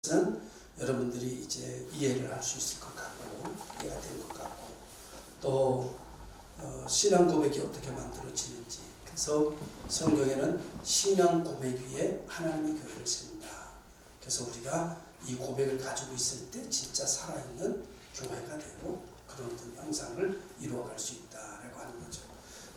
것은 여러분들이 이제 이해를 할 수 있을 것 같고 이해가 될 것 같고 또 신앙 고백이 어떻게 만들어지는지. 그래서 성경에는 신앙 고백 위에 하나님의 교회를 세운다. 그래서 우리가 이 고백을 가지고 있을 때 진짜 살아있는 교회가 되고 그런 형상을 이루어갈 수 있다라고 하는 거죠.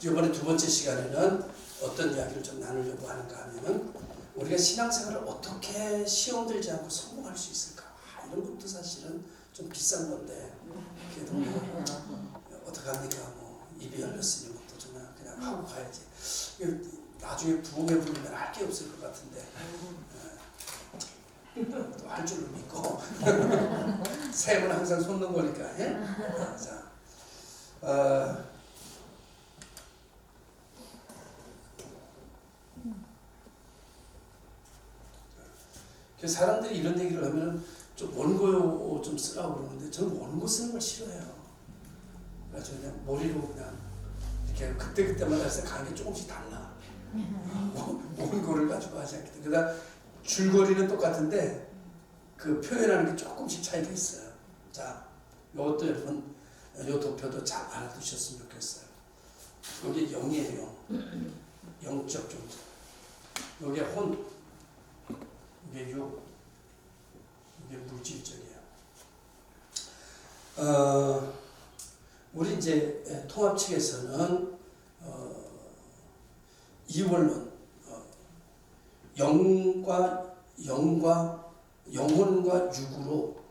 이번에 두 번째 시간에는 어떤 이야기를 좀 나누려고 하는가 하면은 우리가 신앙생활을 어떻게 시험 들지 않고 성공할 수 있을까? 이런 것도 사실은 좀 비싼 건데 그래도 뭐 어떡합니까? 뭐 입이 열렸으니 뭐또 좀 그냥 하고 가야지. 나중에 부흥회 부르면 할 게 없을 것 같은데 또 할 줄로 믿고 샘은 항상 솟는 거니까. 예? 자, 사람들이 이런 얘기를 하면 좀 원고 좀 쓰라고 그러는데 저는 원고 쓰는 걸 싫어해요. 그래서 그냥 머리로 그냥 이렇게 그때마다 가는 게 조금씩 달라. 원고를 가지고 하지 않기 때문에. 그러다 줄거리는 똑같은데 그 표현하는 게 조금씩 차이가 있어요. 자, 이것도 여러분 이 도표도 잘 알아두셨으면 좋겠어요. 여기 0이에요. 영적 존재. 여기 혼. 이게 6, 이게 물질적이에요. 우리 이제 통합 측에서는 이원론, 영혼과 육으로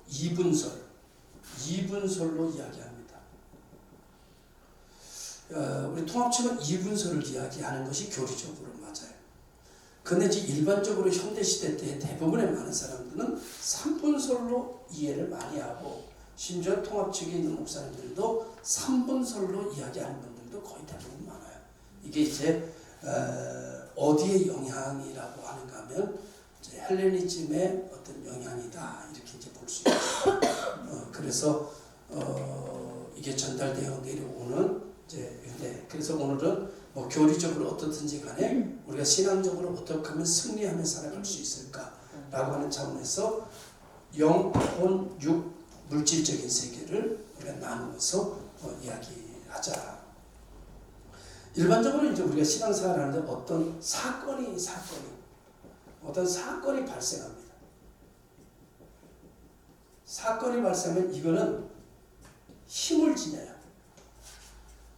이분설로 이야기합니다. 우리 통합 측은 이분설을 이야기하는 것이 교리적으로 맞아요. 근데 이제 일반적으로 현대시대 때 대부분의 많은 사람들은 삼분설로 이해를 많이 하고 심지어 통합 측에 있는 목사님들도 삼분설로 이야기하는 분들도 거의 대부분 많아요. 이게 이제 어디의 영향이라고 하는가 하면 이제 헬레니즘의 어떤 영향이다 이렇게 이제 볼 수 있어요. 그래서 이게 전달되어 내려오는 이제 그래서 오늘은 뭐 교리적으로 어떻든지 간에 우리가 신앙적으로 어떻게 하면 승리하며 살아갈 수 있을까라고 하는 차원에서 영, 혼, 육, 물질적인 세계를 우리가 나누어서 이야기하자. 일반적으로 이제 우리가 신앙생활을 하는데 어떤 사건이 발생합니다. 사건이 발생하면 이거는 힘을 지녀요.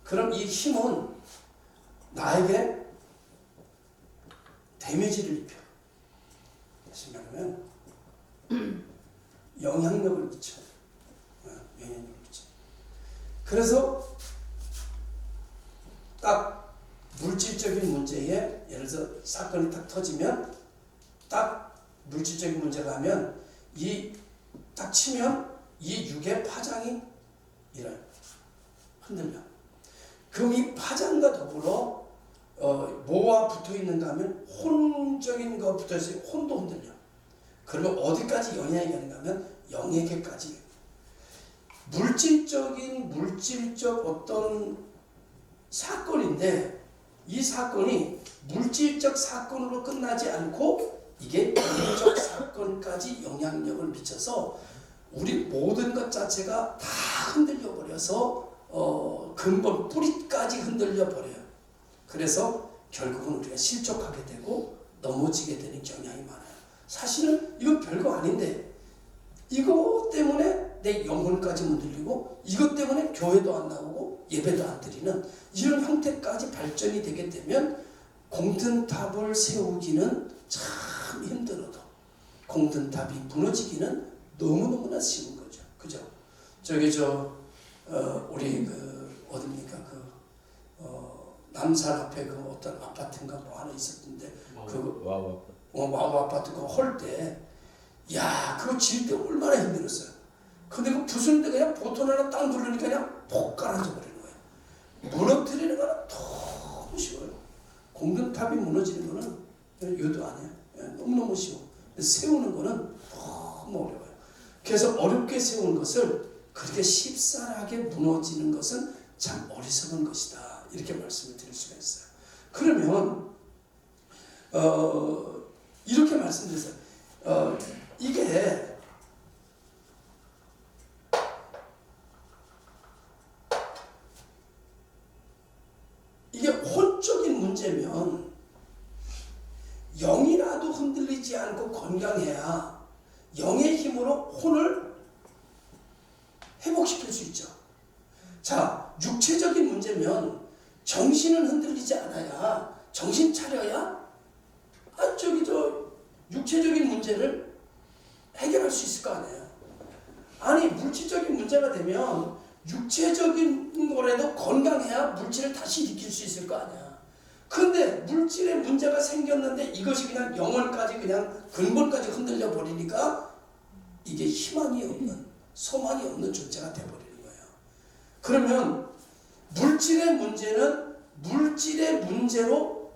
그럼 이 힘은 나에게 데미지를 입혀. 다시 말하면 영향력을 미쳐. 그래서 딱 물질적인 문제에 예를 들어서 사건이 딱 터지면 딱 물질적인 문제가 하면 딱 치면 이 육의 파장이 일어나요. 흔들려. 그럼 이 파장과 더불어 뭐와 붙어 있는가 하면 혼적인 거 붙어 있어요. 혼도 흔들려. 그러면 어디까지 영향이 가는가 하면 영에게까지. 물질적 어떤 사건인데 이 사건이 물질적 사건으로 끝나지 않고 이게 영적 사건까지 영향력을 미쳐서 우리 모든 것 자체가 다 흔들려 버려서 근본 뿌리까지 흔들려 버려요. 그래서 결국은 우리가 실족하게 되고 넘어지게 되는 경향이 많아요. 사실은 이건 별거 아닌데 이거 때문에 내 영혼까지 흔들리고 이것 때문에 교회도 안 나오고 예배도 안 드리는 이런 형태까지 발전이 되게 되면 공든탑을 세우기는 참 힘들어도 공든탑이 무너지기는 너무너무나 쉬운 거죠. 그죠? 우리 어딥니까? 남산 앞에 어떤 아파트인가 뭐 하나 있었는데 와우 아파트 그거 헐 때 야 그거 지을 때 얼마나 힘들었어요. 근데 그 부수는데 그냥 보통 하나 땅 누르니까 그냥 폭 깔아져 버리는 거예요. 무너뜨리는 거는 너무 쉬워요. 공든탑이 무너지는 거는 요도 아니에요. 너무너무 쉬워. 근데 세우는 거는 너무 어려워요. 그래서 어렵게 세우는 것을 그렇게 쉽사하게 무너지는 것은 참 어리석은 것이다. 이렇게 말씀을 드릴 수가 있어요. 그러면 이렇게 말씀드렸어요. 이게 혼적인 문제면 영이라도 흔들리지 않고 건강해야 영의 힘으로 혼을 회복시킬 수 있죠. 자, 육체적인 문제면 정신은 흔들리지 않아야, 정신 차려야 육체적인 문제를 해결할 수 있을 거 아니에요. 아니, 물질적인 문제가 되면 육체적인 거라도 건강해야 물질을 다시 일으킬 수 있을 거 아니야. 근데 물질의 문제가 생겼는데 이것이 그냥 영혼까지, 그냥 근본까지 흔들려 버리니까 이게 희망이 없는, 소망이 없는 존재가 돼버리는 거예요. 그러면 물질의 문제는 물질의 문제로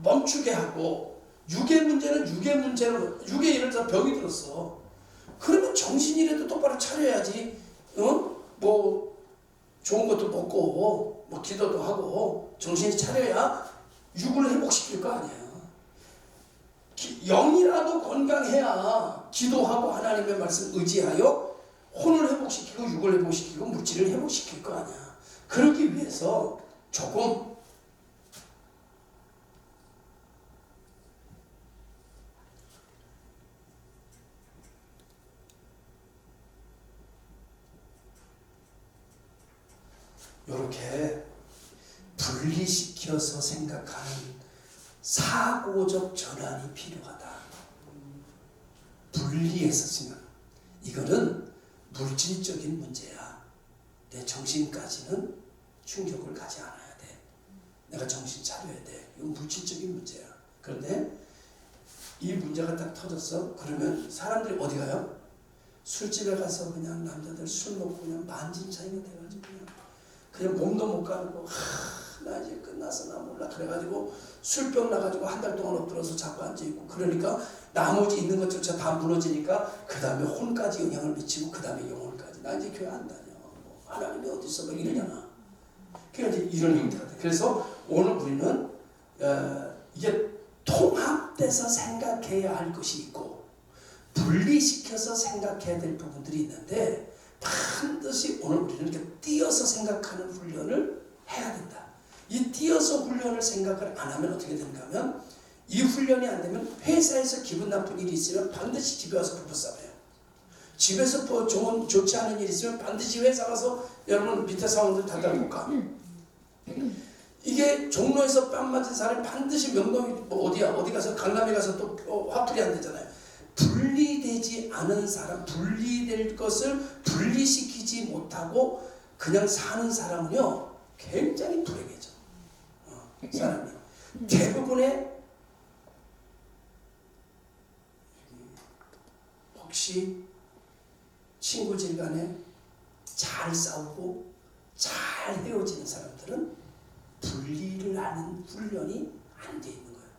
멈추게 하고, 육의 문제는 육의 문제로, 육의 예를 들어 병이 들었어. 그러면 정신이라도 똑바로 차려야지. 뭐 좋은 것도 먹고 뭐 기도도 하고 정신이 차려야 육을 회복시킬 거 아니에요. 영이라도 건강해야 기도하고 하나님의 말씀 의지하여 혼을 회복시키고 육을 회복시키고 물질을 회복시킬 거 아니야. 그러기 위해서 조금 이렇게 분리시켜서 생각하는 사고적 전환이 필요하다. 분리해서 생각. 이거는 물질적인 문제야. 내 정신까지는 충격을 가지 않아야 돼. 내가 정신 차려야 돼. 이건 물질적인 문제야. 그런데 이 문제가 딱 터졌어. 그러면 사람들이 어디 가요? 술집에 가서 그냥 남자들 술 먹고 그냥 만진창이가 돼가지고 그냥 몸도 못 가누고, 나 이제 끝났어, 나 몰라. 그래가지고 술병 나가지고 한 달 동안 엎드려서 자꾸 앉아있고, 그러니까 나머지 있는 것조차 다 무너지니까 그 다음에 혼까지 영향을 미치고 그 다음에 영혼까지. 나 이제 교회 안 다녀. 뭐 하나님이 어디 있어? 막 이러잖아. 그러니까 이제 이런 형태가 돼. 그래서 오늘 우리는 이게 통합돼서 생각해야 할 것이 있고 분리시켜서 생각해야 될 부분들이 있는데, 반드시 오늘 우리는 이렇게 띄어서 생각하는 훈련을 해야 된다. 이 띄어서 훈련을 생각을 안 하면 어떻게 되는가 하면, 이 훈련이 안 되면 회사에서 기분 나쁜 일이 있으면 반드시 집에 와서 부부싸워요. 집에서 좋지 않은 일이 있으면 반드시 회사 가서 여러분 밑에 사원들 다 달고 가. 이게 종로에서 뺨 맞은 사람이 반드시 명동이 뭐 어디 가서 강남에 가서 또 화풀이 안 되잖아요. 분리되지 않은 사람, 분리될 것을 분리시키지 못하고 그냥 사는 사람은요 굉장히 불행해져. 사람이 대부분의, 혹시 친구질 간에 잘 싸우고 잘 헤어지는 사람들은 분리를 하는 훈련이 안 돼 있는 거예요.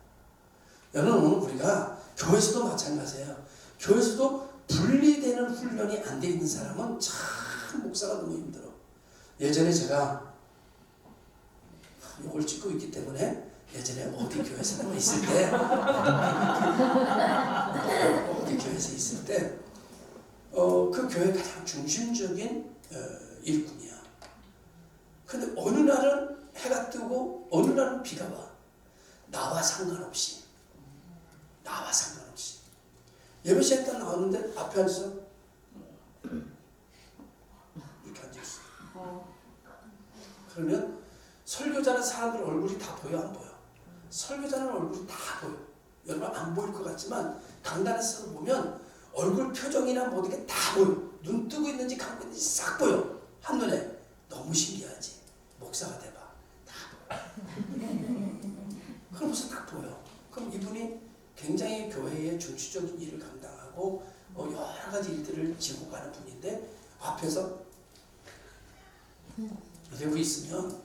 여러분, 오늘 우리가 교회에서도 마찬가지예요. 교회에서도 분리되는 훈련이 안 돼 있는 사람은 참 목사가 너무 힘들어. 예전에 제가 이걸 찍고 있기 때문에, 예전에 어디 교회에서 있을 때 어디 교회에서 있을 때 그 교회 가장 중심적인 일꾼이야. 근데 어느 날은 해가 뜨고 어느 날은 비가 와. 나와 상관없이 예배 시간 딱 나왔는데 앞에 앉아서 이렇게 앉아있어. 그러면 설교자는 사람들 얼굴이 다 보여, 안 보여? 설교자는 얼굴이 다 보여. 여러분 안 보일 것 같지만 강단에서 보면 얼굴 표정이나 모든 게 다 보여. 눈 뜨고 있는지 감고 있는지 싹 보여. 한눈에. 너무 신기하지. 목사가 돼봐. 다 보여. 그러면서 딱 보여. 그럼 이분이 굉장히 교회의 중추적인 일을 감당하고 여러 가지 일들을 지고 가는 분인데, 앞에서 이러고 있으면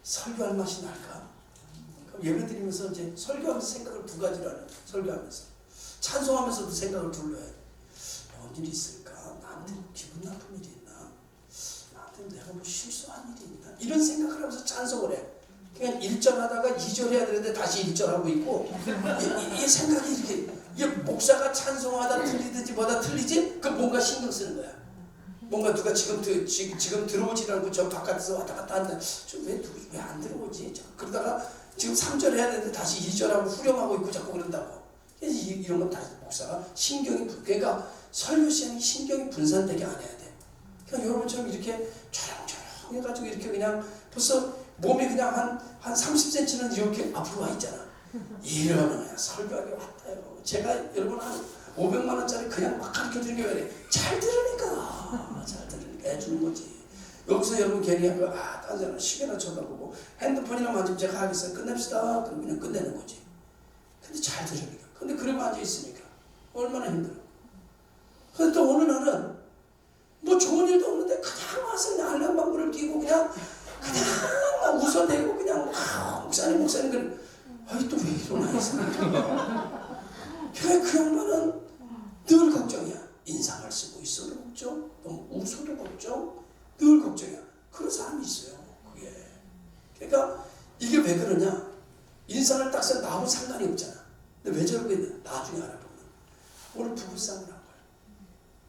설교할 맛이 날까? 그럼 예배 드리면서 이제 설교하면서 생각을 두 가지로 하는, 설교하면서 찬송하면서도 생각을 둘러 해. 뭔 일이 있을까? 나한테 기분 나쁜 일이 있나? 나한테 내가 뭐 실수한 일이 있나? 이런 생각을 하면서 찬송을 해. 그냥 1절 하다가 2절 해야 되는데 다시 1절 하고 있고, 이 생각이 이렇게 이게 목사가 찬송하다 틀리든지 뭐다 틀리지? 그 뭔가 신경 쓰는 거야. 뭔가 누가 지금 들어오지 않고 저 바깥에서 왔다 갔다 한다. 왜 안 들어오지? 그러다가 지금 3절 해야 되는데 다시 2절하고 후렴하고 있고 자꾸 그런다고. 이런 건 다시 목사가 그러니까 설교 시간이 신경이 분산되게 안 해야 돼. 그냥 여러분처럼 이렇게 조용조용 해가지고 이렇게 그냥 벌써 몸이 그냥 한 30cm는 이렇게 앞으로 와 있잖아. 이러면 그냥 설교하기 왔다요. 제가 여러분 한 500만 원짜리 그냥 막 가르쳐주는 게 왜 그래? 잘 들으니까 해주는 거지. 여기서 여러분 괜히 딴 사람 시계나 쳐다보고 핸드폰이나 만지면 제가 하겠어요. 끝냅시다. 그럼 그냥 끝내는 거지. 근데 잘 들으니까. 근데 그러고 앉아있으니까 얼마나 힘들어. 근데 또 어느 날은 뭐 좋은 일도 없는데 그냥 와서 그냥 알람방구를 끼고 그냥 웃어대고 그냥 목사님 그래. 또 왜 이러나 했어. 그 양반은 늘 걱정이야. 인상을 쓰고 있어도 걱정, 너무 웃어도 걱정, 늘 걱정이야. 그런 사람이 있어요. 그게. 그러니까 이게 왜 그러냐? 인상을 딱 써 나하고 상관이 없잖아. 근데 왜 저러고 있나? 나중에 알아보면 오늘 부부싸움을 한 거야.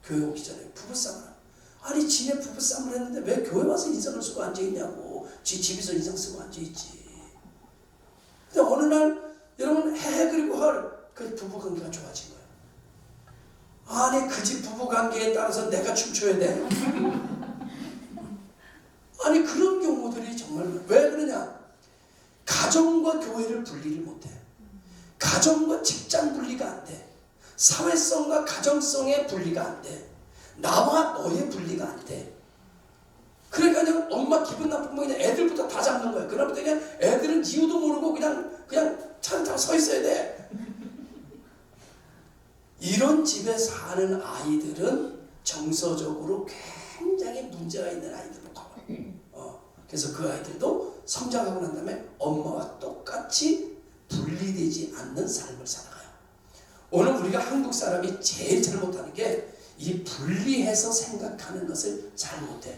교회 오기 전에 부부싸움을 한 거야. 아니 지네 부부싸움을 했는데 왜 교회 와서 인상을 쓰고 앉아있냐고. 지 집에서 인상 쓰고 앉아있지. 근데 어느 날 여러분 그리고 그 부부관계가 좋아진 거야. 아니 그 집 부부관계에 따라서 내가 춤춰야 돼? 아니 그런 경우들이 정말 왜 그러냐? 가정과 교회를 분리를 못해. 가정과 직장 분리가 안 돼. 사회성과 가정성의 분리가 안 돼. 나와 너의 분리가 안 돼. 그러니까 그냥 엄마 기분 나쁘면 그냥 애들부터 다 잡는 거야. 그러면 그냥 애들은 이유도 모르고 그냥 차를 타고 서 있어야 돼. 이런 집에 사는 아이들은 정서적으로 굉장히 문제가 있는 아이들로 커요. 그래서 그 아이들도 성장하고 난 다음에 엄마와 똑같이 분리되지 않는 삶을 살아가요. 오늘 우리가 한국 사람이 제일 잘못하는 게 이 분리해서 생각하는 것을 잘 못해.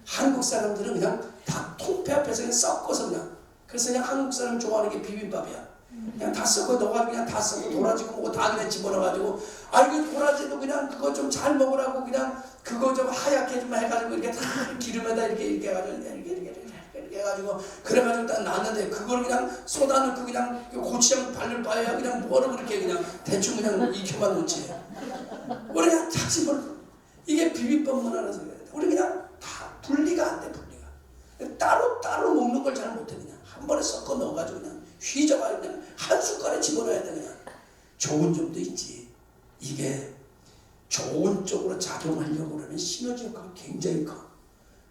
한국 사람들은 그냥 다 통폐 앞에서 그냥 섞어서 그래서 그냥 한국 사람 좋아하는 게 비빔밥이야. 그냥 다 섞어 넣어가지고 그냥 다 섞어 도라지고 뭐고 다 그냥 집어넣어가지고 이거 도라지도 그냥 그거 좀 잘 먹으라고 그냥 그거 좀 하얗게 좀 해가지고 이렇게 다 기름에다 이렇게 해가지고 이렇게 해가지고 그래가지고 딱 놨는데 그걸 그냥 쏟아 넣고 그냥 고추장 바를 바야 그냥 뭐를 그렇게 그냥 대충 그냥 익혀만 놓지. 우리 그냥 다 집어넣어. 이게 비빔밥 문화라서 그래. 우리 그냥 다 분리가 안 돼. 분리가. 따로 먹는 걸 잘 못해. 그냥 한 번에 섞어 넣어가지고 그냥 휘저어가지고 그냥 한 숟갈에 집어넣어야 돼. 그냥. 좋은 점도 있지. 이게 좋은 쪽으로 작용하려고 그러면 시너지 효과가 굉장히 커.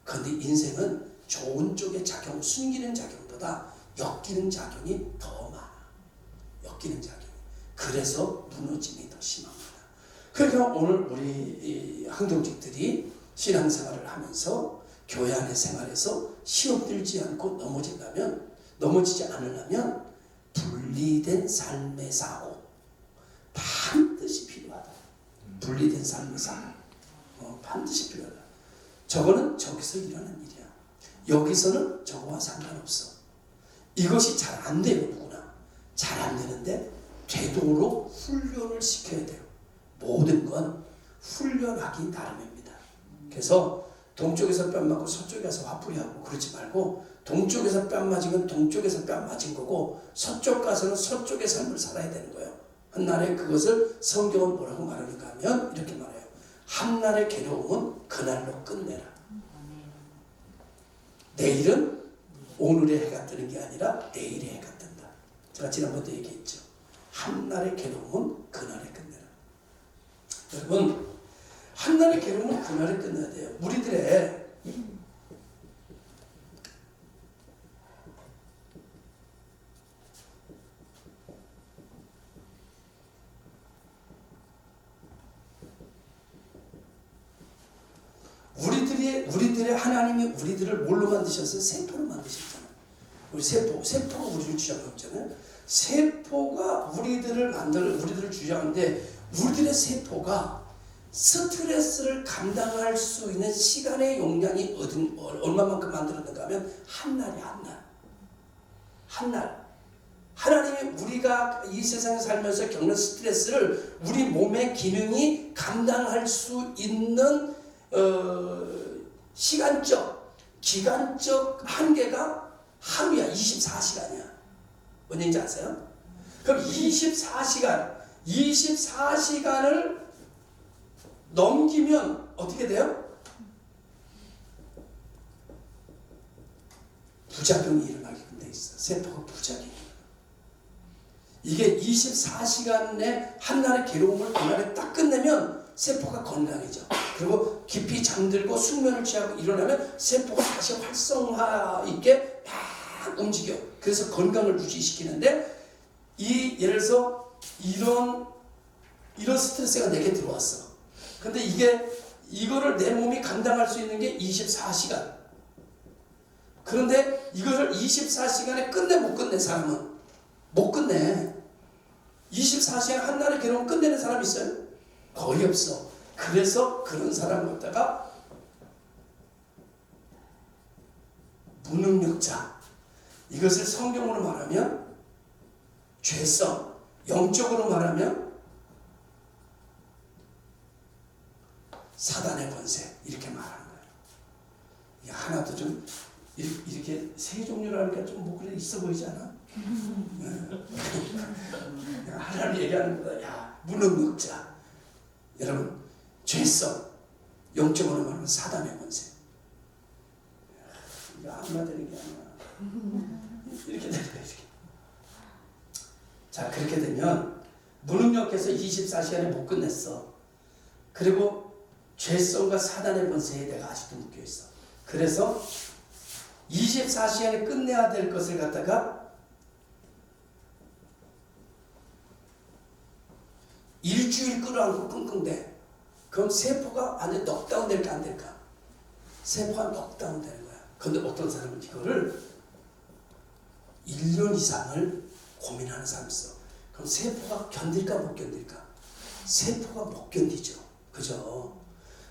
그런데 인생은 좋은 쪽의 작용, 숨기는 작용보다 엮이는 작용이 더 많아. 엮이는 작용. 그래서 무너짐이 더 심합니다. 그러니까 오늘 우리 항동직들이 신앙생활을 하면서 교회 안의 생활에서 시험 들지 않고 넘어지지 않으려면 분리된 삶의 사고 반드시 필요하다. 분리된 삶의 사고 반드시 필요하다. 저거는 저기서 일어나는 일이야. 여기서는 저거와 상관없어. 이것이 잘 안 돼요. 누구나 잘 안 되는데 되도록 훈련을 시켜야 돼요. 모든 건 훈련하기 나름입니다. 그래서 동쪽에서 뺨 맞고 서쪽에서 화풀이하고 그러지 말고 동쪽에서 뺨 맞으면 동쪽에서 뺨 맞은 거고 서쪽 가서는 서쪽의 삶을 살아야 되는 거예요. 한날에 그것을 성경은 뭐라고 말하는가 하면 이렇게 말해요. 한날의 괴로움은 그날로 끝내라. 내일은 오늘의 해가 뜨는 게 아니라 내일의 해가 뜬다. 제가 지난번도 얘기했죠. 한날의 괴로움은 그날에 끝내라. 여러분 한날의 괴로움은 그날에 끝내야 돼요. 우리들의 하나님이 우리들을 뭘로 만드셨어요? 세포로 만드셨잖아요. 우리 세포가 우리를 주장했잖아요. 세포가 우리들을 주장하는데 우리들의 세포가 스트레스를 감당할 수 있는 시간의 용량이 얼마만큼 만들었는가 하면 한 하나님이 우리가 이 세상에 살면서 겪는 스트레스를 우리 몸의 기능이 감당할 수 있는 시간적, 기간적 한계가 하루야. 24시간이야. 뭔 얘기인지 아세요? 그럼 24시간을 넘기면 어떻게 돼요? 부작용이 일어나게끔 돼 있어. 세포가 부작용이. 이게 24시간의 한날의 괴로움을 그날에 딱 끝내면 세포가 건강해져. 그리고 깊이 잠들고 숙면을 취하고 일어나면 세포가 다시 활성화 있게 막 움직여. 그래서 건강을 유지시키는데 예를 들어서 이런 스트레스가 내게 들어왔어. 근데 이거를 내 몸이 감당할 수 있는 게 24시간. 그런데 이거를 24시간에 끝내 못 끝낸 사람은 못 끝내. 24시간 한날의 괴로움 끝내는 사람 있어요? 거의 없어. 그래서 그런 사람 갖다가 무능력자. 이것을 성경으로 말하면 죄성, 영적으로 말하면 사단의 권세, 이렇게 말하는 거예요. 이게 하나도 좀 이렇게 세 종류라니까 좀 뭐 그래 있어 보이지 않아? 하나님 얘기하는 거다. 야, 무능력자. 여러분, 죄성, 영적으로 말하면 사단의 권세. 이거 아무나 되는 게 아니야. 이렇게 되는 거야, 이렇게. 자, 그렇게 되면 무능력해서 24시간에 못 끝냈어. 그리고 죄성과 사단의 권세에 내가 아직도 묶여있어. 그래서 24시간에 끝내야 될 것을 갖다가 일주일 끌어안고 끙끙대. 그럼 세포가 완전 넉다운 될까 안 될까? 세포가 넉다운 되는 거야. 그런데 어떤 사람은 이거를 1년 이상을 고민하는 사람이 있어. 그럼 세포가 견딜까 못 견딜까? 세포가 못 견디죠. 그죠?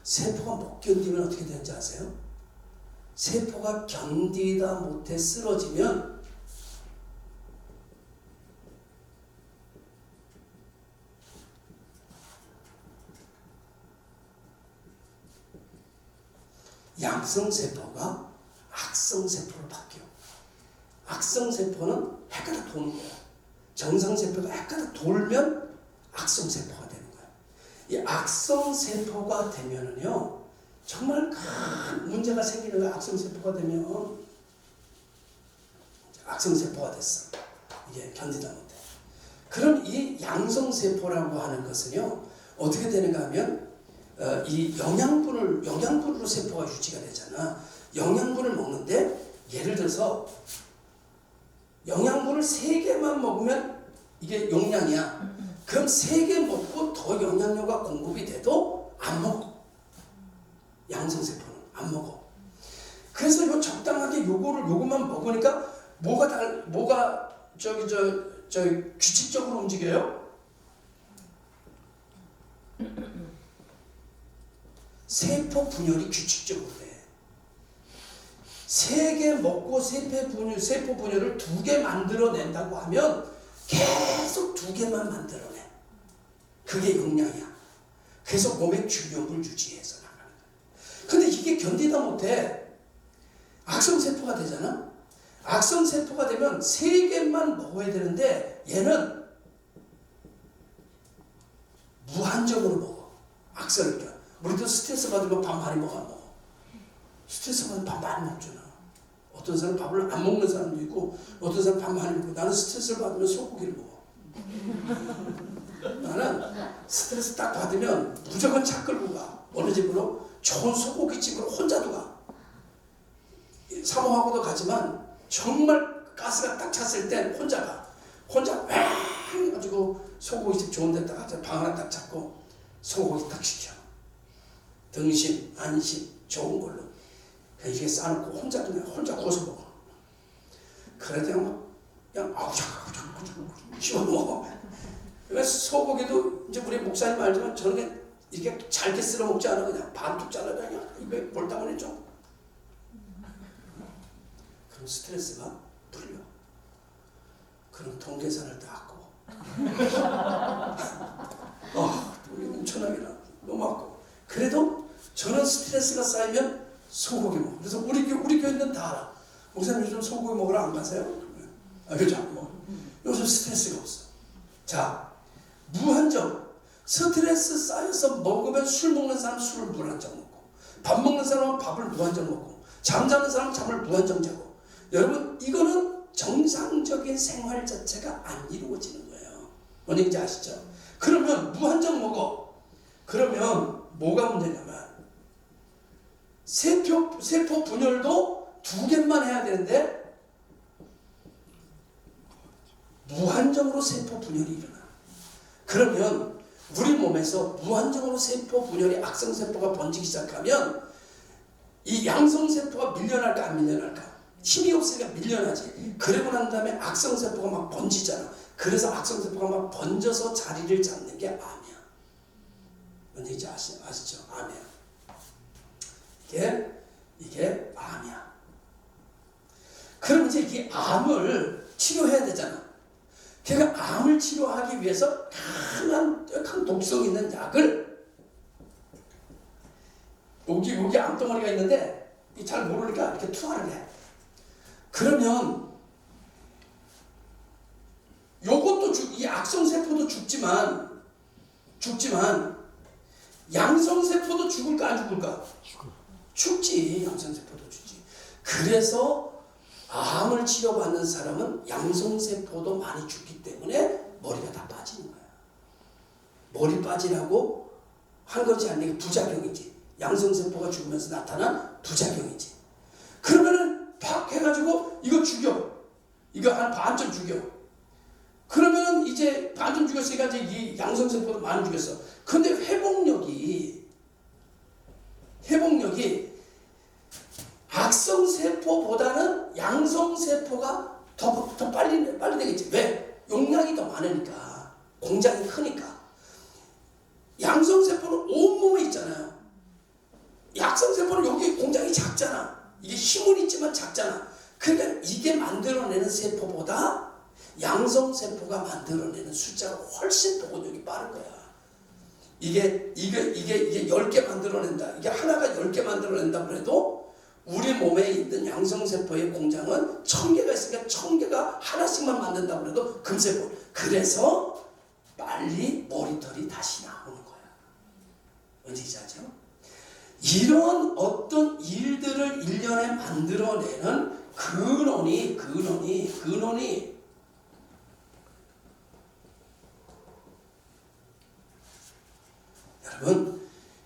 세포가 못 견디면 어떻게 되는지 아세요? 세포가 견디다 못해 쓰러지면 양성세포가 악성세포로 바뀌어. 악성세포는 헷갈려 도는 거야. 정상세포가 헷갈려 돌면 악성세포가 되는 거야. 이 악성세포가 되면은요, 정말 큰 문제가 생기는 거야. 악성세포가 되면. 악성세포가 됐어. 이게 견디다 못해. 그럼 이 양성세포라고 하는 것은요, 어떻게 되는가 하면, 이 영양분으로 세포가 유지가 되잖아. 영양분을 먹는데, 예를 들어서, 영양분을 3개만 먹으면 이게 용량이야. 그럼 3개 먹고 더 영양료가 공급이 돼도 안 먹어. 양성세포는 안 먹어. 그래서 이거 적당하게 요것만 먹으니까 뭐가 규칙적으로 움직여요? 세포 분열이 규칙적으로 돼. 3개 먹고 세포 분열을 2개 만들어낸다고 하면 계속 2개만 만들어내. 그게 용량이야. 그래서 몸의 균형을 유지해서 나가는 거야. 근데 이게 견디다 못해 악성세포가 되잖아. 악성세포가 되면 3개만 먹어야 되는데 얘는 무한정으로 먹어. 악성이니까. 우리도 스트레스 받으면 밥 많이 먹어, 안 먹어? 스트레스 받으면 밥 많이 먹잖아. 어떤 사람은 밥을 안 먹는 사람도 있고, 어떤 사람은 밥 많이 먹고. 나는 스트레스를 받으면 소고기를 먹어. 나는 스트레스 딱 받으면 무조건 차 끌고 가. 어느 집으로? 좋은 소고기집으로 혼자도 가. 사모하고도 가지만 정말 가스가 딱 찼을 땐 혼자 가. 혼자 해가지고 소고기집 좋은 데 딱 가서 방 하나 딱 잡고 소고기 딱 시켜. 등심, 안심, 좋은 걸로. 이렇게 싸놓고 혼자 구워서 먹어. 그래도 그냥 씹어 먹어. 그래서 소고기도 이제 우리 목사님 알지만 저는 이렇게 잘게 썰어 먹지 않아. 그냥 반뚝 잘라 그냥 입에 볼따구니 좀. 그럼 스트레스가 풀려. 그럼 통계산을 닦고 돈이 엄청나게 나 너무 아까워. 그래도 저는 스트레스가 쌓이면 소고기 먹어. 그래서 우리 교회는 다 알아. 목사님 요즘 소고기 먹으러 안 가세요? 그렇죠. 요즘 스트레스가 없어. 자, 무한정. 스트레스 쌓여서 먹으면 술 먹는 사람 술을 무한정 먹고, 밥 먹는 사람은 밥을 무한정 먹고, 잠자는 사람은 잠을 무한정 자고. 여러분, 이거는 정상적인 생활 자체가 안 이루어지는 거예요. 뭔지 아시죠? 그러면 무한정 먹어. 그러면 뭐가 문제냐면 세포 분열도 2개만 해야 되는데 무한정으로 세포 분열이 일어나. 그러면 우리 몸에서 무한정으로 세포 분열이 악성세포가 번지기 시작하면 이 양성세포가 밀려날까 안 밀려날까? 힘이 없으니까 밀려나지. 그러고 난 다음에 악성세포가 막 번지잖아. 그래서 악성세포가 막 번져서 자리를 잡는 게 암이야. 뭔지 아시죠? 암이야. 이게 암이야. 그럼 이제 이 암을 치료해야 되잖아. 그러니까 암을 치료하기 위해서 강한 독성 있는 약을, 여기 암덩어리가 있는데 잘 모르니까 이렇게 투하를 해. 그러면 요것도 이 악성세포도 죽지만 양성세포도 죽을까 안 죽을까? 죽지. 양성세포도 죽지. 그래서 암을 치료받는 사람은 양성세포도 많이 죽기 때문에 머리가 다 빠지는 거야. 머리 빠지라고 한 거지 아니면 부작용이지. 양성세포가 죽으면서 나타난 부작용이지. 그러면은 팍 해가지고 이거 죽여. 이거 한 반쯤 죽여. 그러면은 이제 반쯤 죽였으니까 이제 이 양성세포도 많이 죽였어. 근데 회복력이 악성세포보다는 양성세포가 더 빨리 되겠지. 왜? 용량이 더 많으니까. 공장이 크니까. 양성세포는 온몸에 있잖아요. 악성세포는 여기 공장이 작잖아. 이게 힘은 있지만 작잖아. 그러니까 이게 만들어내는 세포보다 양성세포가 만들어내는 숫자가 훨씬 복원력이 빠른 거야. 이게 10개 만들어낸다. 이게 하나가 10개 만들어낸다고 해도 우리 몸에 있는 양성세포의 공장은 1000개가 있으니까 1000개가 하나씩만 만든다고 해도 금세포. 그래서 빨리 머리털이 다시 나오는 거야. 뭔지 아죠? 이런 어떤 일들을 일련에 만들어내는 근원이 여러분,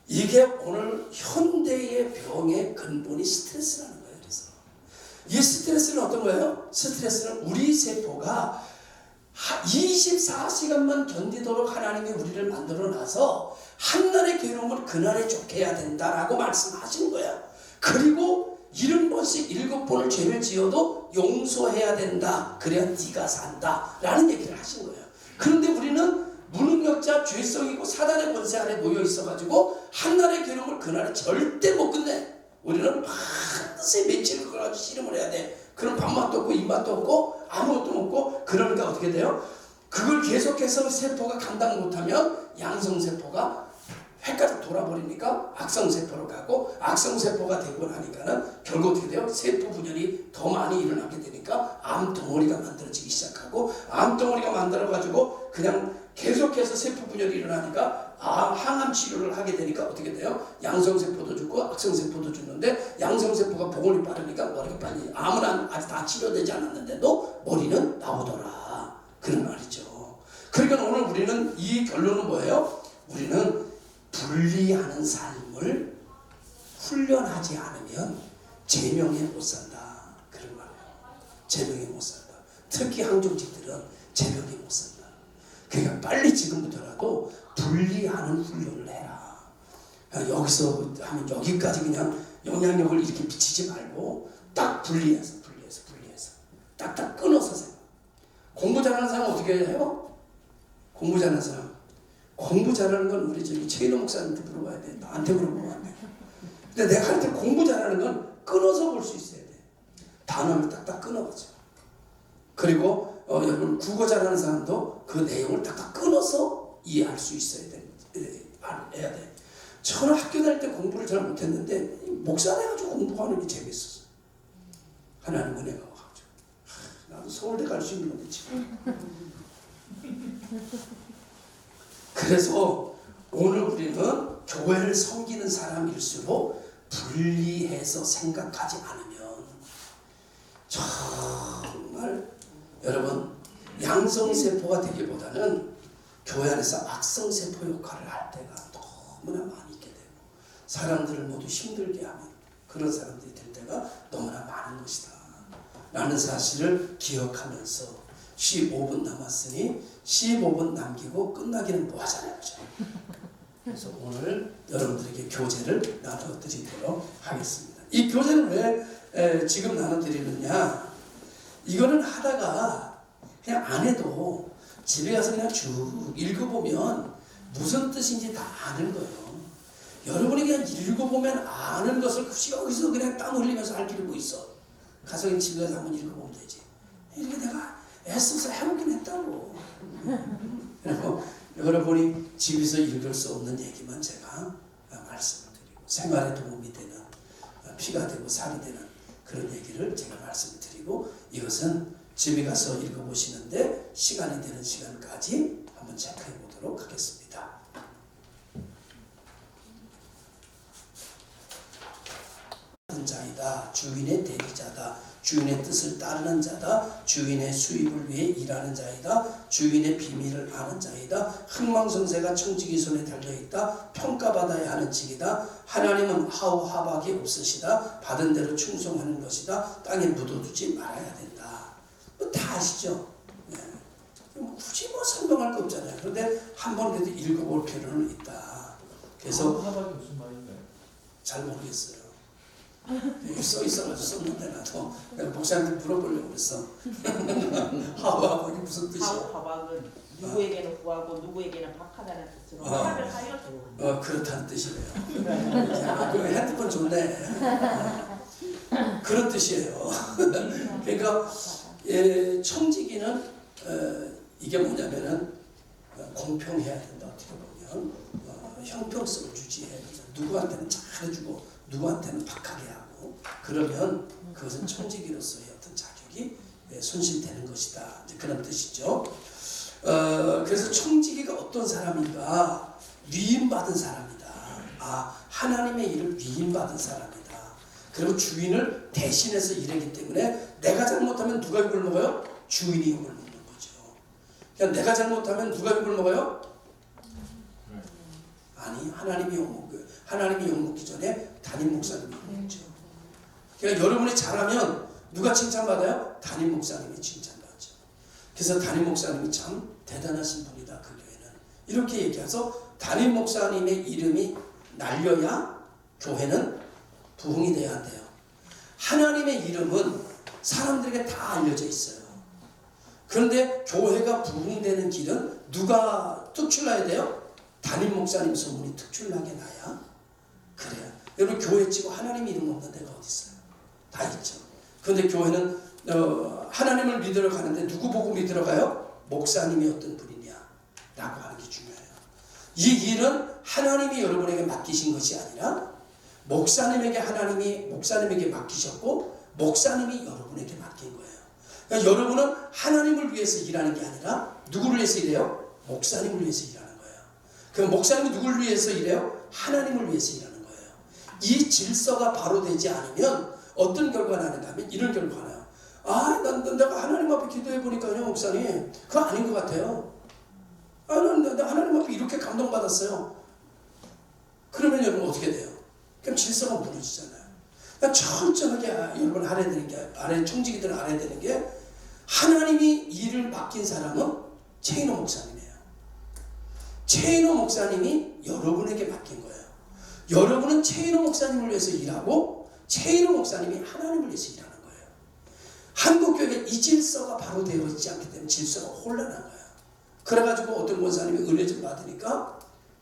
이게 오늘 현대의 병의 근본이 스트레스라는 거예요. 그래서 이 스트레스는 어떤 거예요? 스트레스는 우리 세포가 24시간만 견디도록 하나님이 우리를 만들어놔서 한날의 괴로움을 그날에 좋게 해야 된다라고 말씀하시는 거야. 그리고 70번씩 7번을 죄를 지어도 용서해야 된다. 그래야 네가 산다 라는 얘기를 하신 거예요. 그런데 우리는 무능력자, 죄성이고 사단의 권세 아래 놓여 있어가지고 한날의 괴로움을 그날에 절대 못 끝내. 우리는 반드시 며칠을 걸어가지고 씨름을 해야 돼. 그럼 밥맛도 없고 입맛도 없고 아무것도 없고. 그러니까 어떻게 돼요? 그걸 계속해서 세포가 감당 못하면 양성세포가 획가닥 돌아버리니까 악성세포로 가고, 악성세포가 되고 나니까는 결국 어떻게 돼요? 세포 분열이 더 많이 일어나게 되니까 암덩어리가 만들어지기 시작하고, 암덩어리가 만들어가지고 그냥 계속해서 세포 분열이 일어나니까 항암 치료를 하게 되니까 어떻게 돼요? 양성세포도 죽고 악성세포도 죽는데, 양성세포가 복원이 빠르니까 머리가 빨리, 암은 아직 다 치료되지 않았는데도 머리는 나오더라. 그런 말이죠. 그러니까 오늘 우리는 이 결론은 뭐예요? 우리는 분리하는 삶을 훈련하지 않으면 제명에 못 산다. 그런 말이에요. 제명에 못 산다. 특히 항종직들은 제명에 못 산다. 그러니까 빨리 지금부터라도 분리하는 훈련을 해라. 여기서 하면 여기까지 그냥 영향력을 이렇게 미치지 말고 딱 분리해서 딱딱 끊어서 생각. 공부 잘하는 사람 어떻게 해요? 공부 잘하는 사람. 공부 잘하는 건 우리 저기 최인호 목사님한테 물어봐야 돼. 나한테 물어보면 안 돼. 근데 내가 할 때 공부 잘하는 건 끊어서 볼 수 있어야 돼. 단어를 딱딱 끊어가지고. 그리고 여러분 이해하는 사람도 그 내용을 딱딱 끊어서 이해할 수 있어야 해야 돼. 저는 학교 다닐 때 공부를 잘 못했는데 목사 돼가지고 공부하는 게 재밌었어. 하나님 은혜가 와가지고 나도 서울대 갈 수 있는 건데 지금. 그래서 오늘 우리는 교회를 섬기는 사람일수록 분리해서 생각하지 않으면 정말 여러분 양성세포가 되기보다는 교회 안에서 악성세포 역할을 할 때가 너무나 많이 있게 되고 사람들을 모두 힘들게 하는 그런 사람들이 될 때가 너무나 많은 것이다 라는 사실을 기억하면서 15분 남았으니 15분 남기고 끝나기는 뭐 하잖아요. 그렇죠? 그래서 오늘 여러분들에게 교제를 나눠드리도록 하겠습니다. 이 교제는 왜 지금 나눠드리느냐, 이거는 하다가 그냥 안 해도 집에 가서 그냥 쭉 읽어보면 무슨 뜻인지 다 아는 거예요. 여러분이 그냥 읽어보면 아는 것을 여기서 그냥 땀 흘리면서 할 길이 뭐 있어. 가서 집에 가서 한번 읽어보면 되지. 이렇게 내가 애써서 해보긴 했다고. 그리고 여러분이 집에서 읽을 수 없는 얘기만 제가 말씀을 드리고 생활에 도움이 되는 피가 되고 살이 되는 그런 얘기를 제가 말씀을 드리고 이것은 집에 가서 읽어보시는데 시간이 되는 시간까지 한번 체크해 보도록 하겠습니다. 자이다. 주인의 대리자다. 주인의 뜻을 따르는 자다. 주인의 수입을 위해 일하는 자이다. 주인의 비밀을 아는 자이다. 흥망성쇠가 청지기 손에 달려있다. 평가받아야 하는 직이다. 하나님은 하우하박이 없으시다. 받은 대로 충성하는 것이다. 땅에 묻어두지 말아야 된다. 뭐 다 아시죠? 네. 굳이 뭐 설명할 거 없잖아요. 그런데 한 번 그래도 읽어볼 필요는 있다. 그래서 하우하박이 무슨 말인가요? 잘 모르겠어요. 여기 써있어가지고 썼는데 나도 내가 목사님한테 물어보려고 그랬어. 하우하박이 무슨 뜻이야? 하우하박은 누구에게는 구하고 누구에게는 박하다는 뜻으로 하를 하여 그렇다는 뜻이래요. 그 핸드폰 좋네. 그런 뜻이에요. 그러니까 청지기는 이게 뭐냐면은 공평해야 된다. 어떻게 보면 형평성을 유지해야 된다. 누구한테는 잘해주고 누구한테는 박하게 하고 그러면 그것은 청지기로서의 어떤 자격이 손실되는 것이다. 이제 그런 뜻이죠. 그래서 청지기가 어떤 사람인가? 위임받은 사람이다. 하나님의 일을 위임받은 사람이다. 그리고 주인을 대신해서 일하기 때문에 내가 잘못하면 누가 욕을 먹어요? 주인이 욕을 먹는 거죠. 그러니까 내가 잘못하면 누가 욕을 먹어요? 아니, 하나님이 욕 먹어요. 하나님이 욕 먹기 전에 담임 목사님이 욕 먹죠. 그러니까 여러분이 잘하면 누가 칭찬받아요? 담임 목사님이 칭찬받죠. 그래서 담임 목사님이 참 대단하신 분이다. 그 교회는. 이렇게 얘기해서 담임 목사님의 이름이 날려야 교회는 부흥이 돼야 돼요. 하나님의 이름은 사람들에게 다 알려져 있어요. 그런데 교회가 부흥되는 길은 누가 특출나야 돼요? 담임 목사님 소문이 특출나게 나야 그래요. 여러분 교회 치고 하나님 이름 없는 데가 어디 있어요? 다 있죠. 그런데 교회는 하나님을 믿으러 가는데 누구 보고 믿으러 가요? 목사님이 어떤 분이냐 라고 하는 게 중요해요. 이 일은 하나님이 여러분에게 맡기신 것이 아니라 목사님에게 맡기셨고 목사님이 여러분에게 맡긴 거예요. 그러니까 여러분은 하나님을 위해서 일하는 게 아니라 누구를 위해서 일해요? 목사님을 위해서 일하는 거예요. 그럼 목사님이 누구를 위해서 일해요? 하나님을 위해서 일하는 거예요. 이 질서가 바로 되지 않으면 어떤 결과가 나는가 하면 이런 결과가 나요. 내가 하나님 앞에 기도해 보니까요 목사님 그거 아닌 것 같아요. 나 하나님 앞에 이렇게 감동받았어요. 그러면 여러분 어떻게 돼요? 그럼 질서가 무너지잖아요. 그러니까 철저하게 여러분 알아야 되는 게, 청지기들은 알아야 되는 게 하나님이 일을 맡긴 사람은 체이노 목사님이에요. 체이노 목사님이 여러분에게 맡긴 거예요. 여러분은 체이노 목사님을 위해서 일하고 체이노 목사님이 하나님을 위해서 일하는 거예요. 한국교회가 이 질서가 바로 되어 있지 않기 때문에 질서가 혼란한 거예요. 그래가지고 어떤 권사님이 은혜 좀 받으니까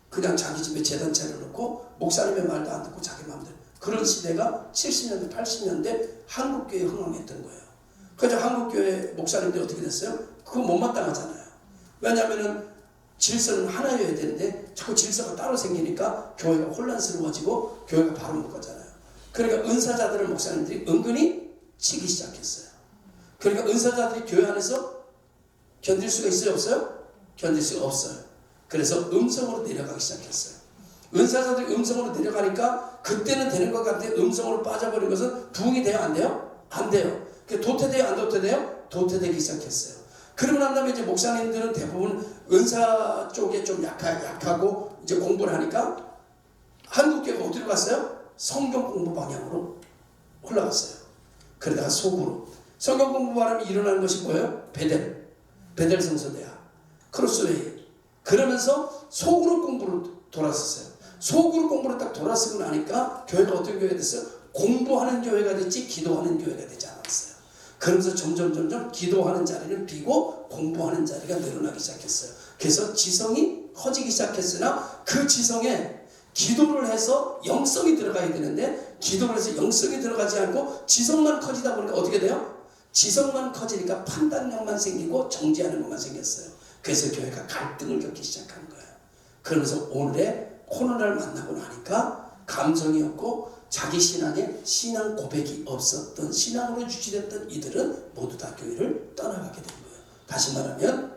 그냥 자기 집에 재단 차려놓고 목사님의 말도 안 듣고 자기 마음대로 그런 시대가 70년대 80년대 한국교회에 흥황했던 거예요. 그래서 한국교회 목사님들이 어떻게 됐어요? 그거 못마땅하잖아요. 왜냐하면은 질서는 하나여야 되는데 자꾸 질서가 따로 생기니까 교회가 혼란스러워지고 교회가 바로 못 가잖아요. 그러니까 은사자들을 목사님들이 은근히 치기 시작했어요. 그러니까 은사자들이 교회 안에서 견딜 수가 있어요, 없어요? 견딜 수가 없어요. 그래서 음성으로 내려가기 시작했어요. 은사자들이 음성으로 내려가니까 그때는 되는 것 같은데 음성으로 빠져버린 것은 부흥이 돼요, 안 돼요? 안 돼요. 도태돼요, 안 도태돼요? 도태되기 시작했어요. 그러고 난 다음에 이제 목사님들은 대부분 은사 쪽에 좀 약하고 이제 공부를 하니까 한국교회가 어디로 갔어요? 성경 공부 방향으로 올라갔어요. 그러다가 속으로 성경 공부 바람이 일어나는 것이 뭐예요? 베델 성서대학, 크로스웨이. 그러면서 속으로 공부로 돌았었어요. 속으로 공부로 딱 돌아서고 나니까 교회가 어떤 교회가 됐어요? 공부하는 교회가 됐지 기도하는 교회가 되지 않았어요. 그러면서 점점 기도하는 자리는 비고 공부하는 자리가 늘어나기 시작했어요. 그래서 지성이 커지기 시작했으나 그 지성에 기도를 해서 영성이 들어가야 되는데 기도를 해서 영성이 들어가지 않고 지성만 커지다 보니까 어떻게 돼요? 지성만 커지니까 판단력만 생기고 정죄하는 것만 생겼어요. 그래서 교회가 갈등을 겪기 시작한 거예요. 그러면서 오늘의 코로나를 만나고 나니까 감성이 없고 자기 신앙에 신앙 고백이 없었던 신앙으로 유지됐던 이들은 모두 다 교회를 떠나가게 된 거예요. 다시 말하면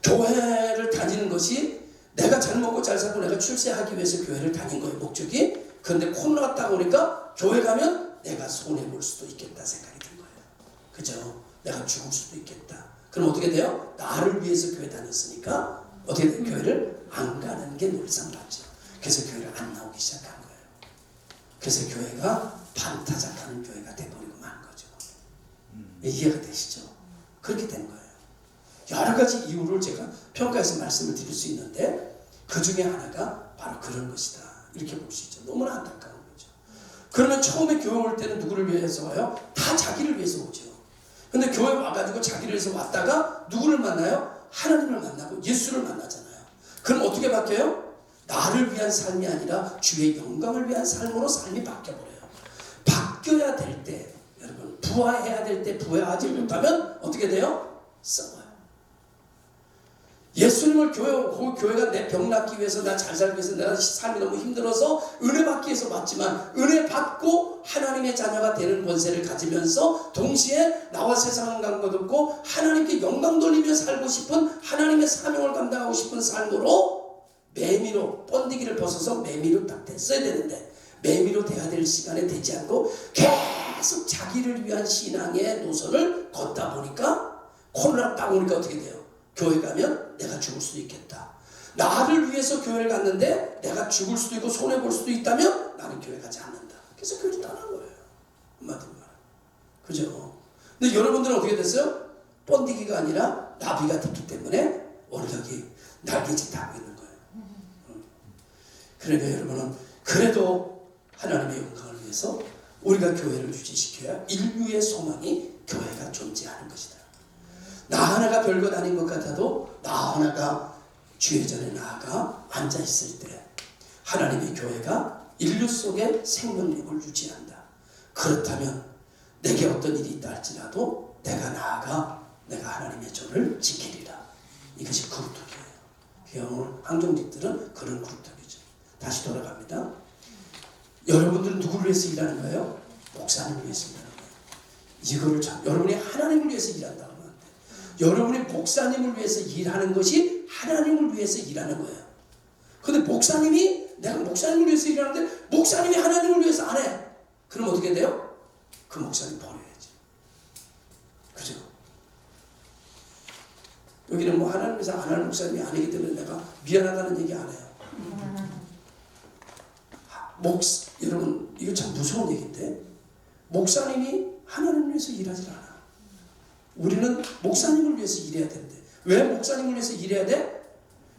교회를 다니는 것이 내가 잘 먹고 잘 살고 내가 출세하기 위해서 교회를 다닌 거예요, 목적이. 그런데 코로나가 딱 오니까 교회 가면 내가 손해볼 수도 있겠다 생각이 든 거예요. 그죠? 내가 죽을 수도 있겠다. 그럼 어떻게 돼요? 나를 위해서 교회 다녔으니까 어떻게 돼요? 교회를 안 가는 게 놀상맞죠. 그래서 교회를 안 나오기 시작한 거예요. 그래서 교회가 반타작하는 교회가 돼버리고 만 거죠. 이해가 되시죠? 그렇게 된 거예요. 여러 가지 이유를 제가 평가해서 말씀을 드릴 수 있는데 그 중에 하나가 바로 그런 것이다. 이렇게 볼 수 있죠. 너무나 안타까운 거죠. 그러면 처음에 교회 올 때는 누구를 위해서 와요? 다 자기를 위해서 오죠. 근데 교회 와가지고 자기를 위해서 왔다가 누구를 만나요? 하나님을 만나고 예수를 만나잖아요. 그럼 어떻게 바뀌어요? 나를 위한 삶이 아니라 주의 영광을 위한 삶으로 삶이 바뀌어버려요. 바뀌어야 될 때, 여러분 부화해야 될 때 부화하지 못하면 어떻게 돼요? 썩어요. 예수님을 교회가 내 병 낫기 위해서 나 잘 살기 위해서 내가 삶이 너무 힘들어서 은혜 받기 위해서 왔지만 은혜 받고 하나님의 자녀가 되는 권세를 가지면서 동시에 나와 세상을 간 것 없고 하나님께 영광 돌리며 살고 싶은 하나님의 사명을 감당하고 싶은 삶으로 매미로 번데기를 벗어서 매미로 딱 됐어야 되는데 매미로 돼야 될 시간에 되지 않고 계속 자기를 위한 신앙의 노선을 걷다 보니까 코로나 딱 오니까 어떻게 돼요? 교회 가면 내가 죽을 수도 있겠다. 나를 위해서 교회를 갔는데 내가 죽을 수도 있고 손해볼 수도 있다면 나는 교회 가지 않는다. 그래서 교회를 떠난 거예요. 한마디로 말하면. 그죠? 근데 여러분들은 어떻게 됐어요? 번데기가 아니라 나비가 됐기 때문에 오늘 여기 날개짓 하고 있는 거예요. 그러니까 여러분은 그래도 하나님의 영광을 위해서 우리가 교회를 유지시켜야 인류의 소망이 교회가 존재하는 것이다. 나 하나가 별것 아닌 것 같아도 나 하나가 주의 전에 나아가 앉아있을 때 하나님의 교회가 인류 속에 생명력을 유지한다. 그렇다면 내게 어떤 일이 있다 할지라도 내가 나아가 내가 하나님의 전을 지키리라. 이것이 그룹톡이에요. 오늘 항종직들은 그런 그룹톡이죠. 다시 돌아갑니다. 여러분들은 누구를 위해서 일하는 거예요? 목사님을 위해서 일하는 거예요. 이거를 여러분이 하나님을 위해서 일한다. 여러분이 목사님을 위해서 일하는 것이 하나님을 위해서 일하는 거예요. 그런데 목사님이 내가 목사님을 위해서 일하는데 목사님이 하나님을 위해서 안 해. 그럼 어떻게 돼요? 그 목사님 버려야지. 그죠? 여기는 뭐 하나님 위해서 안 하는 목사님이 아니기 때문에 내가 미안하다는 얘기 안 해요. 여러분 이거 참 무서운 얘기인데 목사님이 하나님을 위해서 일하지 않아. 우리는 목사님을 위해서 일해야 되는데 왜 목사님을 위해서 일해야 돼?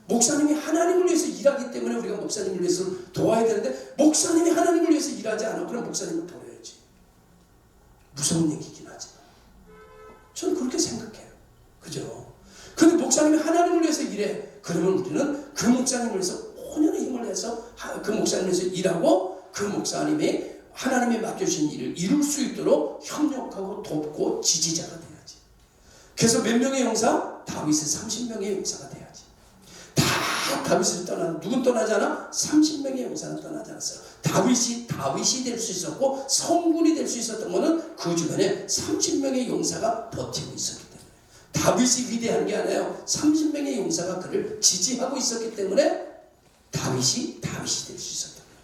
목사님이 하나님을 위해서 일하기 때문에 우리가 목사님을 위해서 도와야 되는데 목사님이 하나님을 위해서 일하지 않아. 그럼 목사님을 버려야지. 무서운 얘기긴 하지만 저는 그렇게 생각해요. 그죠? 근데 목사님이 하나님을 위해서 일해. 그러면 우리는 그 목사님을 위해서 혼연의 힘을 내서 그 목사님을 위해서 일하고 그 목사님이 하나님이 맡겨주신 일을 이룰 수 있도록 협력하고 돕고 지지자가 돼야지. 그래서 몇 명의 형사? 다윗의 30명의 용사가 돼야지. 다 다윗을 떠나, 누군 떠나지 않아? 30명의 용사는 떠나지 않았어요. 다윗이 될 수 있었고 성군이 될 수 있었던 것은 그 주변에 30명의 용사가 버티고 있었기 때문에. 다윗이 위대한 게 아니에요. 30명의 용사가 그를 지지하고 있었기 때문에 다윗이 될 수 있었던 거예요.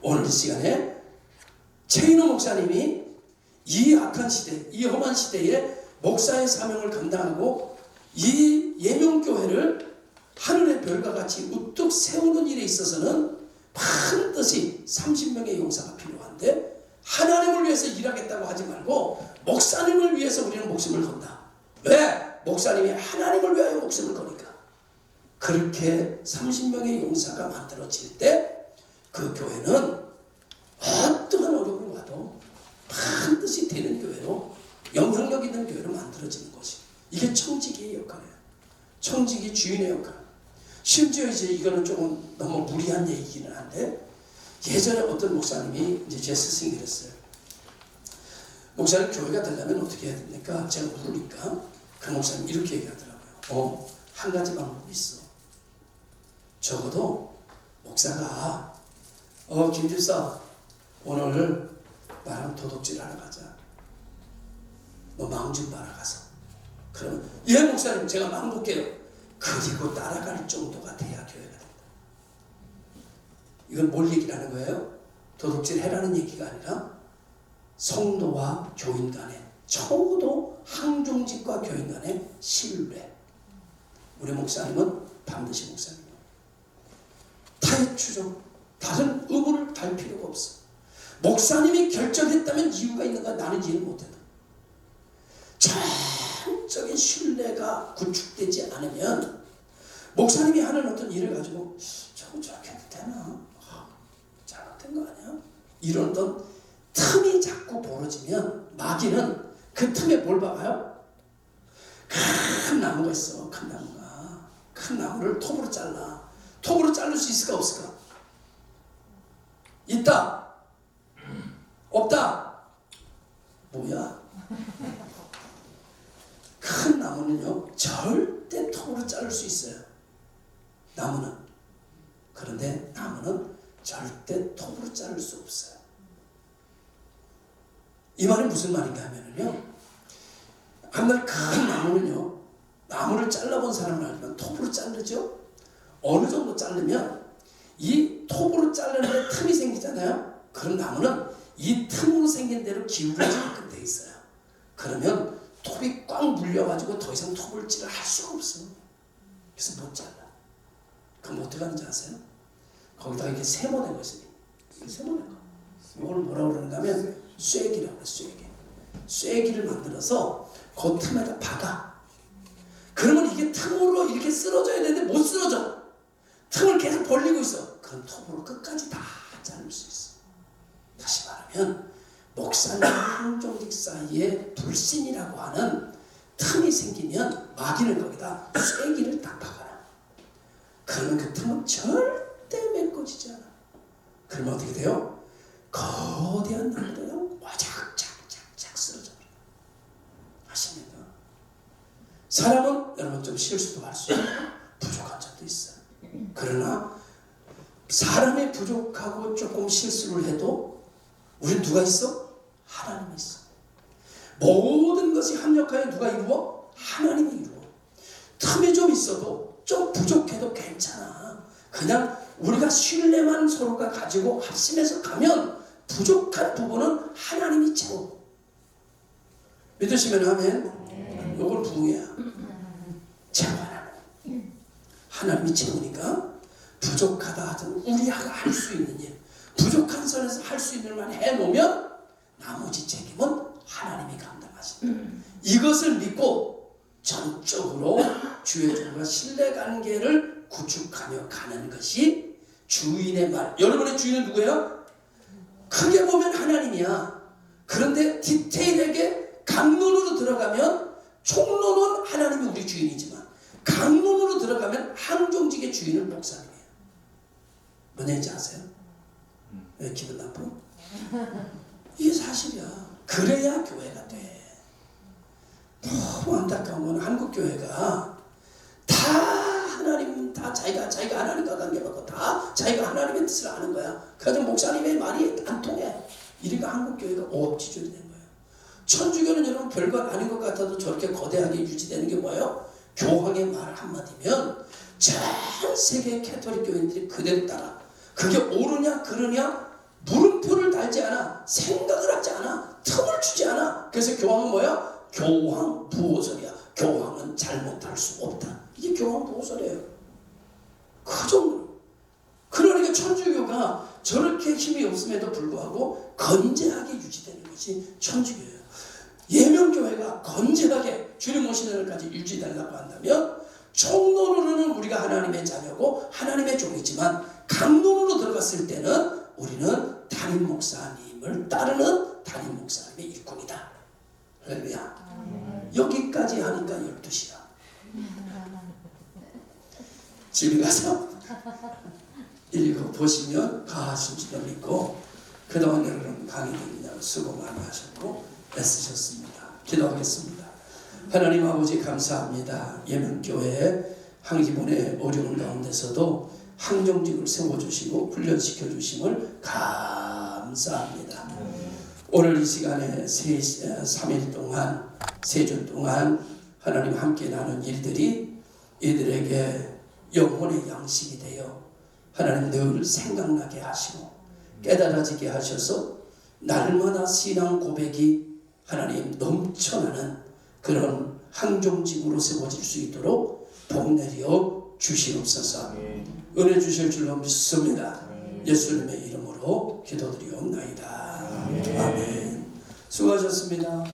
오늘 이 시간에 최인호 목사님이 이 악한 시대, 이 험한 시대에 목사의 사명을 감당하고 이 예명교회를 하늘의 별과 같이 우뚝 세우는 일에 있어서는 반드시 30명의 용사가 필요한데, 하나님을 위해서 일하겠다고 하지 말고 목사님을 위해서 우리는 목숨을 건다. 왜? 목사님이 하나님을 위하여 목숨을 거니까. 그렇게 30명의 용사가 만들어질 때 그 교회는 어떠한 어려움이 와도 반드시 되는 교회로, 영향력 있는 교회로 만들어지는 것이, 이게 청지기의 역할이에요. 청지기 주인의 역할. 심지어 이제 이거는 조금 너무 무리한 얘기기는 한데, 예전에 어떤 목사님이 이제 제 스승이 그랬어요. 목사님 교회가 되려면 어떻게 해야 됩니까? 제가 물으니까 그 목사님 이렇게 얘기하더라고요. 한 가지 방법이 있어. 적어도 목사가 김집사 오늘 나랑 도둑질 하러 가자. 너 마음 좀 봐라 가서. 그러면 예 목사님 제가 마음 볼게요. 그리고 따라갈 정도가 돼야 교회가 된다. 이건 뭘 얘기를 하는 거예요? 도둑질 해라는 얘기가 아니라 성도와 교인 간의, 적어도 항종직과 교인 간의 신뢰. 우리 목사님은 반드시 목사님이에요. 타의 추종, 다른 의무를 달 필요가 없어. 목사님이 결정했다면 이유가 있는가? 나는 이해를 못해도 전적인 신뢰가 구축되지 않으면, 목사님이 하는 어떤 일을 가지고 저거 저렇게 해도 되나? 잘못된 거 아니야? 이런 어떤 틈이 자꾸 벌어지면 마귀는 그 틈에 뭘 박아요? 큰 나무가 있어. 큰 나무가. 큰 나무를 톱으로 잘라. 톱으로 자를 수 있을까 없을까? 있다. 없다. 뭐야? 큰 나무는요 절대 톱으로 자를 수 있어요. 나무는. 그런데 나무는 절대 톱으로 자를 수 없어요. 이 말이 무슨 말인가 하면요, 한날 큰 나무는요, 나무를 잘라본 사람은 알지만 톱으로 자르죠. 어느 정도 자르면 이 톱으로 자르는데 틈이 생기잖아요. 그럼 나무는 이 틈으로 생긴 대로 기울어지게끔 돼 있어요. 그러면 톱이 꽉 물려가지고 더 이상 톱을질을 할 수가 없어요. 그래서 못 잘라. 그럼 어떻게 하는지 아세요? 거기다가 이렇게 세모낸 것이, 세모낸 거. 이걸 뭐라고 그러는가 하면 쐐기라고 그래. 쐐기. 쐐기를 만들어서 그 틈에다 박아. 그러면 이게 틈으로 이렇게 쓰러져야 되는데 못 쓰러져. 틈을 계속 벌리고 있어. 그럼 톱으로 끝까지 다 자를 수 있어. 다시 말하면 목사님 항종직 사이에 불신이라고 하는 틈이 생기면 마귀는 거기다 쐐기를 딱 박아라. 그러면 그 틈은 절대 메꿔지지 않아. 그러면 어떻게 돼요? 거대한 나무도요 와작작작작 쓰러져. 아십니까? 사람은 여러분 좀 실수도 할 수 있고 부족한 점도 있어요. 그러나 사람이 부족하고 조금 실수를 해도 우리는 누가 있어? 하나님이 있어. 모든 것이 합력하여 누가 이루어? 하나님이 이루어. 틈이 좀 있어도 좀 부족해도 괜찮아. 그냥 우리가 신뢰만 서로가 가지고 합심해서 가면 부족한 부분은 하나님이 채워. 믿으시면 아멘. 요걸 부흥이야. 채워라. 하나님이 채우니까 부족하다 하든 우리가 할 수 있는 일, 부족한 선에서 할 수 있는 일만 해놓으면 나머지 책임은 하나님이 감당하신다. 이것을 믿고 전적으로 주의 종과 신뢰관계를 구축하며 가는 것이 주인의 말. 여러분의 주인은 누구예요? 크게 보면 하나님이야. 그런데 디테일하게 강론으로 들어가면, 총론은 하나님이 우리 주인이지만 강론으로 들어가면 항종직의 주인은 목사님이에요. 뭔 얘기인지 아세요? 왜 기분 나빠? 이게 사실이야. 그래야 교회가 돼. 너무 참 안타까운 건 한국 교회가 다 하나님, 다 자기가 하나님과 관계받고 다 자기가 하나님의 뜻을 아는 거야. 그래서 목사님의 말이 안 통해. 이러니까 한국 교회가 오업지졸이 된 거예요. 천주교는 여러분 별것 아닌 것 같아도 저렇게 거대하게 유지되는 게 뭐예요? 교황의 말 한마디면 전 세계 캐톨릭 교인들이 그대로 따라. 그게 옳으냐 그르냐 물음표를 달지 않아. 생각을 하지 않아. 틈을 주지 않아. 그래서 교황은 뭐야? 교황 부호설이야. 교황은 잘못할 수 없다. 이게 교황 부호설이에요. 그 정도로. 그러니까 천주교가 저렇게 힘이 없음에도 불구하고 건재하게 유지되는 것이 천주교예요. 예명교회가 건재하게 주님 오시는 날까지 유지되려고 한다면 총론으로는 우리가 하나님의 자녀고 하나님의 종이지만 강론으로 들어갔을 때는 우리는 담임 목사님을 따르는 담임 목사님의 일꾼이다. 할렐루야. 여기까지 하니까 12시야. 집에 가서 읽어보시면 가하신 줄 믿고 그동안 여러분 강의 듣느냐고 수고 많이 하셨고 애쓰셨습니다. 기도하겠습니다. 하나님 아버지 감사합니다. 예명교회 한기본의 어려운 가운데서도 항정직을 세워주시고 훈련시켜주심을 감사합니다. 오늘 이 시간에 3일 동안 3주 동안 하나님 함께 나눈 일들이 이들에게 영혼의 양식이 되어 하나님 늘 생각나게 하시고 깨달아지게 하셔서 날마다 신앙 고백이 하나님 넘쳐나는 그런 항종직으로 세워질 수 있도록 복 내려 주시옵소서. 은혜 주실 줄로 믿습니다. 예수님의 이름으로 기도드리옵나이다. 아멘. 수고하셨습니다.